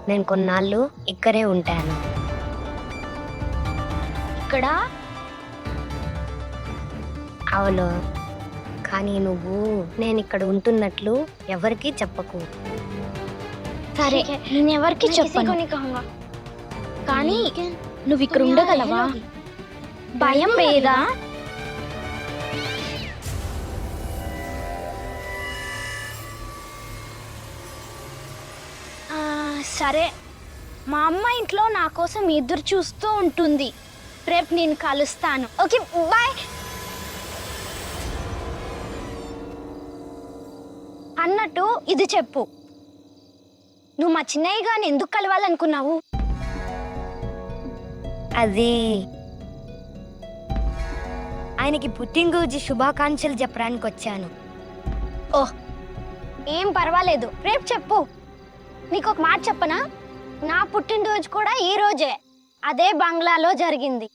నేను కొన్నాళ్ళు ఇక్కడే ఉంటాను. ఇక్కడ అవును, కానీ నువ్వు నేను ఇక్కడ ఉంటున్నట్లు ఎవరికీ చెప్పకు. సరే, నేను ఎవరికి చెప్పను. కానీ నువ్వు ఇక్కడ ఉండగలవా? భయం లేదా? సరే, మా అమ్మ ఇంట్లో నా కోసం ఎదురు చూస్తూ ఉంటుంది. రేపు నేను కలుస్తాను. Okay, bye. అన్నట్టు ఇది చెప్పు, నువ్వు మా చిన్నయ్య గారిని ఎందుకు కలవాలనుకున్నావు? అది ఆయనకి పుట్టినరోజు శుభాకాంక్షలు చెప్పడానికి వచ్చాను. ఓహ్, ఏం పర్వాలేదు, రేపు చెప్పు. నీకు ఒక మాట చెప్పనా? నా పుట్టినరోజు కూడా ఈ రోజే అదే బంగ్లాలో జరిగింది.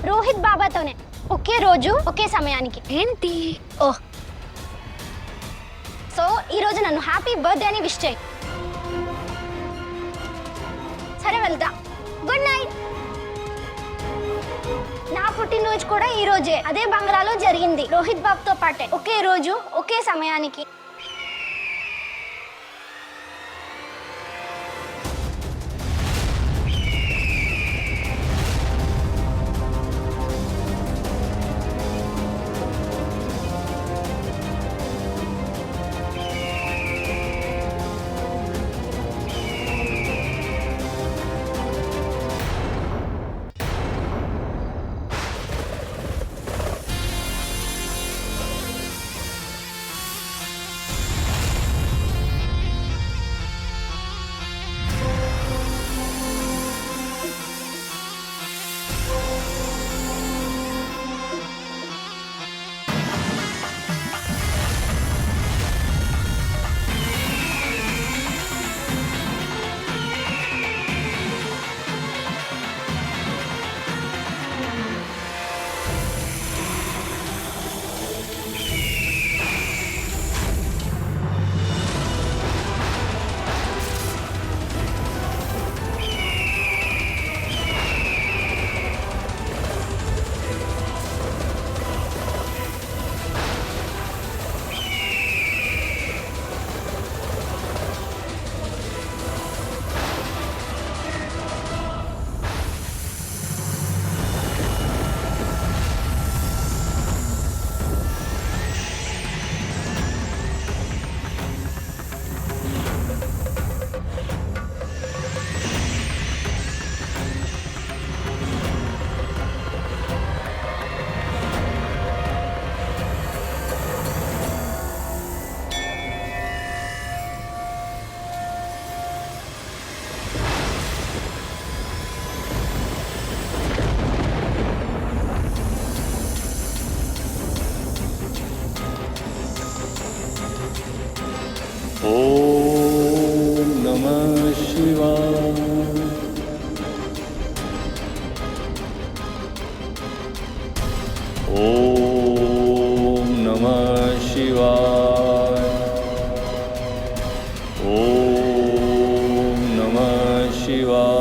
రోహిత్ బాబాతోనే, ఒకే రోజు ఒకే సమయానికి. ఏంటి? ఓహ్, సో ఈరోజు నన్ను హ్యాపీ బర్త్డే అని విష్ చేయి. సరే, వెళ్తా. Good night. నా పుట్టినరోజు కూడా ఈ రోజే అదే బంగ్లాలో జరిగింది, రోహిత్ బాబుతో పాటే ఒకే రోజు ఒకే సమయానికి. ఓం నమః శివాయ. ఓం నమః శివాయ. ఓం నమః శివాయ.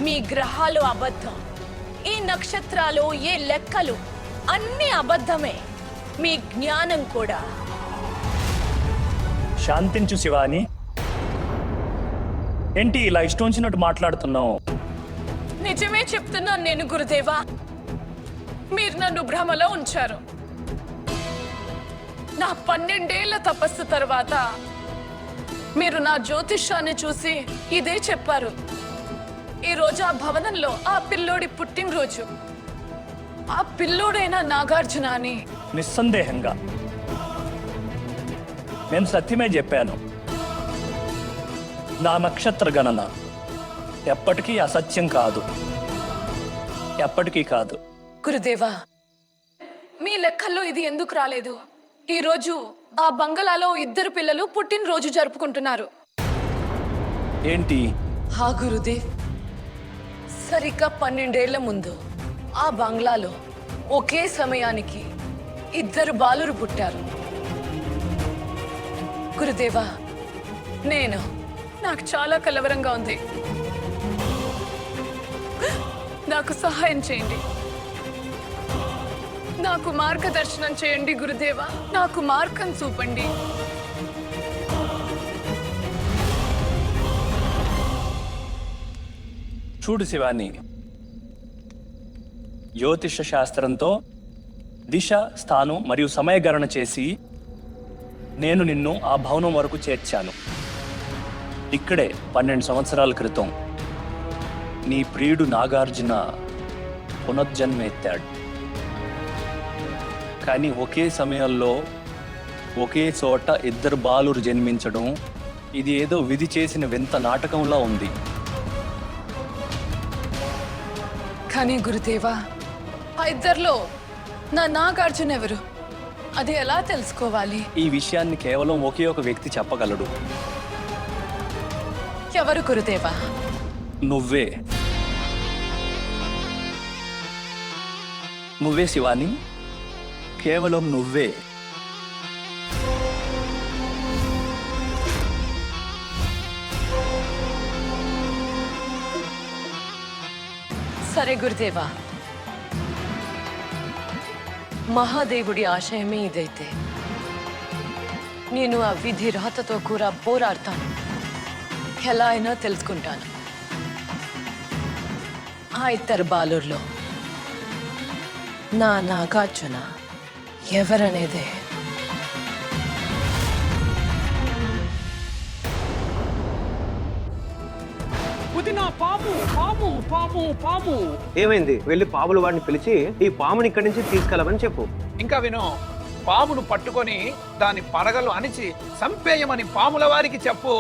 మీ గ్రహాలు అబద్ధం, ఈ నక్షత్రాలు, ఏ లెక్కలు అన్నీ అబద్ధమే, మీ జ్ఞానం కూడా. శాంతించు శివాని. ఏంటి ఇలా ఇష్టం వచ్చినట్టు మాట్లాడుతున్నావు? నిజమే చెప్తున్నాను నేను గురుదేవా. మీరు నన్ను భ్రమలో ఉంచారు. నా 12 ఏళ్ల తపస్సు తర్వాత మీరు నా జ్యోతిష్యాన్ని చూసి ఇదే చెప్పారు. ఈ రోజు ఆ భవనంలో ఆ పిల్లోడి పుట్టినరోజు. ఆ పిల్లోడైనా నాగార్జున అని. నిస్సందేహంగా నేను సత్యమే చెప్పాను. నా నక్షత్ర గణన ఎప్పటికీ అసత్యం కాదు, ఎప్పటికీ కాదు. గురుదేవా, మీ లెక్కల్లో ఇది ఎందుకు రాలేదు? ఈ రోజు ఆ బంగళాలో 2 పిల్లలు పుట్టినరోజు జరుపుకుంటున్నారు. ఏంటి? హా గురుదేవ్, సరిగ్గా 12 ఏళ్ల ముందు ఆ బంగ్లాలో ఒకే సమయానికి 2 బాలురు పుట్టారు. గురుదేవా, నాకు చాలా కలవరంగా ఉంది. నాకు సహాయం చేయండి, నాకు మార్గదర్శనం చేయండి గురుదేవా. నాకు మార్గం చూపండి. చూడు శివాని, జ్యోతిష శాస్త్రంతో దిశ, స్థానం మరియు సమయగణన చేసి నేను నిన్ను ఆ భవనం వరకు చేర్చాను. ఇక్కడే 12 సంవత్సరాల క్రితం నీ ప్రియుడు నాగార్జున పునర్జన్మెత్తాడు. కానీ ఒకే సమయంలో ఒకే చోట 2 బాలురు జన్మించడం, ఇది ఏదో విధి చేసిన వింత నాటకంలా ఉంది. కానీ గురుదేవా, ఆ 2లో నా నాగార్జున ఎవరు? అది ఎలా తెలుసుకోవాలి? ఈ విషయాన్ని కేవలం ఒకే ఒక వ్యక్తి చెప్పగలడు. ఎవరు గురుదేవా? నువ్వే. నువ్వే శివాని, కేవలం నువ్వే. సరే గురుదేవా, మహాదేవుడి ఆశయమే ఇదైతే నేను ఆ విధి రాతతో కూడా పోరాడతాను. ఎలా అయినా తెలుసుకుంటాను ఆ 2 బాలుర్లో నా నాగార్జున ఎవరనేదే. ఏమైంది? వెళ్ళి పాముల వాడిని పిలిచి ఈ పాముని ఇక్కడి నుంచి తీసుకెళ్ళమని చెప్పు. ఇంకా విను, పామును పట్టుకొని దాని పడగలు అణిచి చంపేయమని పాముల వారికి చెప్పు.